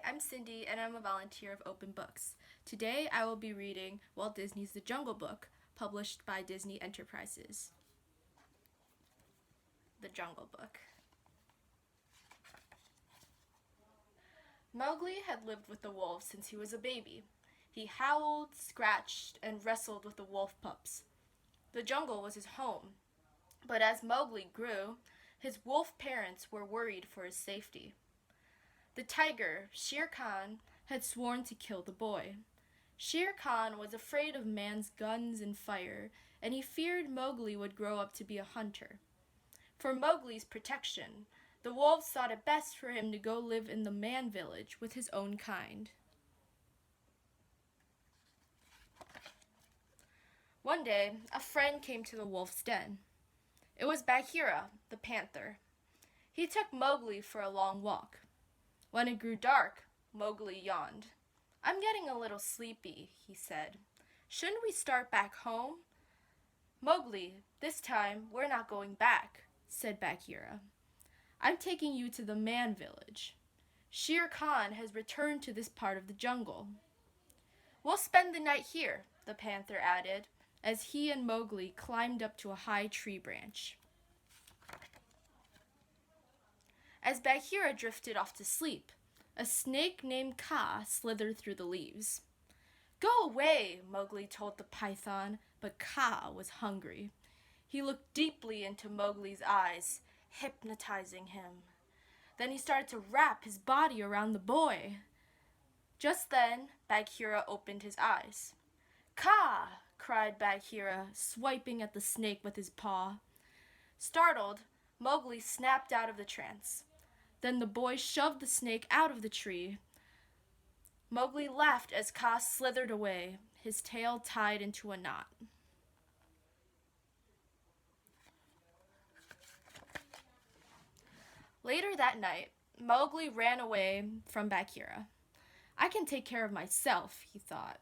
I'm Cindy and I'm a volunteer of Open Books. Today I will be reading Walt Disney's The Jungle Book, published by Disney Enterprises. The Jungle Book. Mowgli had lived with the wolves since he was a baby. He howled, scratched, and wrestled with the wolf pups. The jungle was his home. But as Mowgli grew, his wolf parents were worried for his safety. The tiger, Shere Khan, had sworn to kill the boy. Shere Khan was afraid of man's guns and fire, and he feared Mowgli would grow up to be a hunter. For Mowgli's protection, the wolves thought it best for him to go live in the man village with his own kind. One day, a friend came to the wolf's den. It was Bagheera, the panther. He took Mowgli for a long walk. When it grew dark, Mowgli yawned. "I'm getting a little sleepy," he said. "Shouldn't we start back home?" "Mowgli, this time we're not going back," said Bagheera. "I'm taking you to the man village. Shere Khan has returned to this part of the jungle." "We'll spend the night here," the panther added, as he and Mowgli climbed up to a high tree branch. As Bagheera drifted off to sleep, a snake named Kaa slithered through the leaves. "Go away," Mowgli told the python, but Kaa was hungry. He looked deeply into Mowgli's eyes, hypnotizing him. Then he started to wrap his body around the boy. Just then, Bagheera opened his eyes. "Kaa!" cried Bagheera, swiping at the snake with his paw. Startled, Mowgli snapped out of the trance. Then the boy shoved the snake out of the tree. Mowgli laughed as Kaa slithered away, his tail tied into a knot. Later that night, Mowgli ran away from Bagheera. "I can take care of myself," he thought.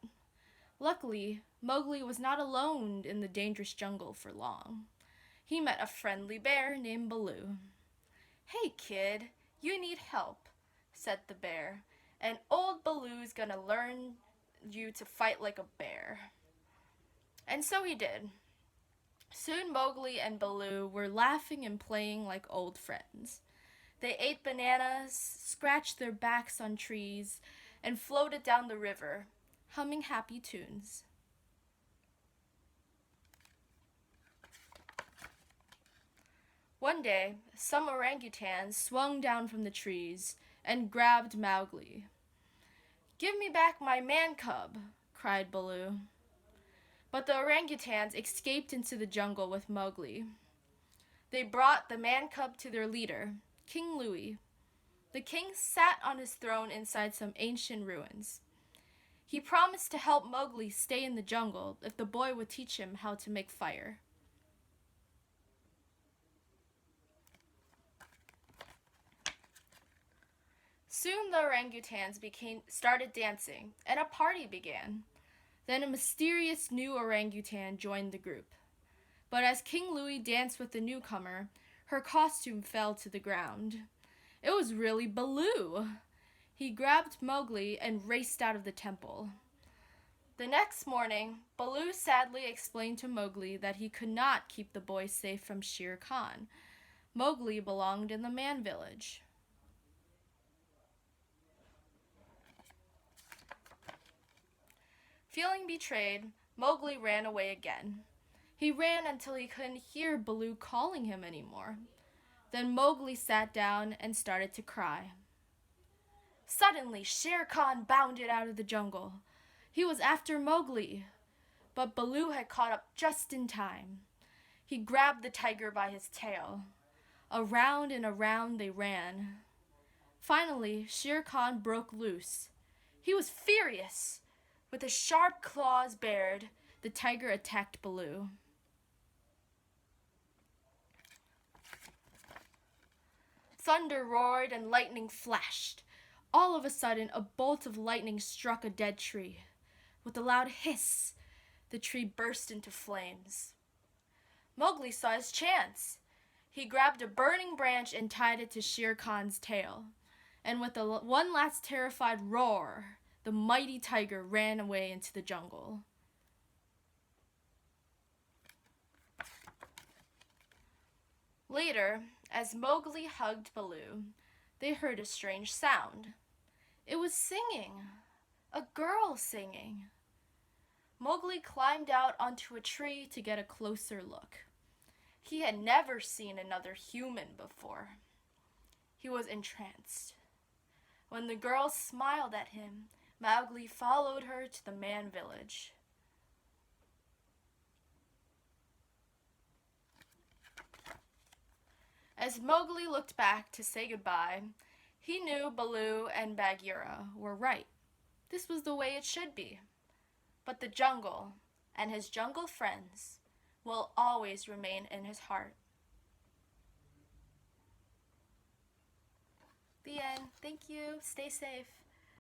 Luckily, Mowgli was not alone in the dangerous jungle for long. He met a friendly bear named Baloo. "Hey, kid, you need help," said the bear, "and old Baloo's gonna learn you to fight like a bear." And so he did. Soon Mowgli and Baloo were laughing and playing like old friends. They ate bananas, scratched their backs on trees, and floated down the river, humming happy tunes. One day, some orangutans swung down from the trees and grabbed Mowgli. "Give me back my man cub," cried Baloo. But the orangutans escaped into the jungle with Mowgli. They brought the man cub to their leader, King Louie. The king sat on his throne inside some ancient ruins. He promised to help Mowgli stay in the jungle if the boy would teach him how to make fire. Soon the orangutans started dancing, and a party began. Then a mysterious new orangutan joined the group. But as King Louie danced with the newcomer, her costume fell to the ground. It was really Baloo. He grabbed Mowgli and raced out of the temple. The next morning, Baloo sadly explained to Mowgli that he could not keep the boy safe from Shere Khan. Mowgli belonged in the man village. Feeling betrayed, Mowgli ran away again. He ran until he couldn't hear Baloo calling him anymore. Then Mowgli sat down and started to cry. Suddenly, Shere Khan bounded out of the jungle. He was after Mowgli, but Baloo had caught up just in time. He grabbed the tiger by his tail. Around and around they ran. Finally, Shere Khan broke loose. He was furious. With his sharp claws bared, the tiger attacked Baloo. Thunder roared and lightning flashed. All of a sudden, a bolt of lightning struck a dead tree. With a loud hiss, the tree burst into flames. Mowgli saw his chance. He grabbed a burning branch and tied it to Shere Khan's tail. And with one last terrified roar, the mighty tiger ran away into the jungle. Later, as Mowgli hugged Baloo, they heard a strange sound. It was singing. A girl singing. Mowgli climbed out onto a tree to get a closer look. He had never seen another human before. He was entranced. When the girl smiled at him, Mowgli followed her to the man village. As Mowgli looked back to say goodbye, he knew Baloo and Bagheera were right. This was the way it should be. But the jungle and his jungle friends will always remain in his heart. The end. Thank you. Stay safe.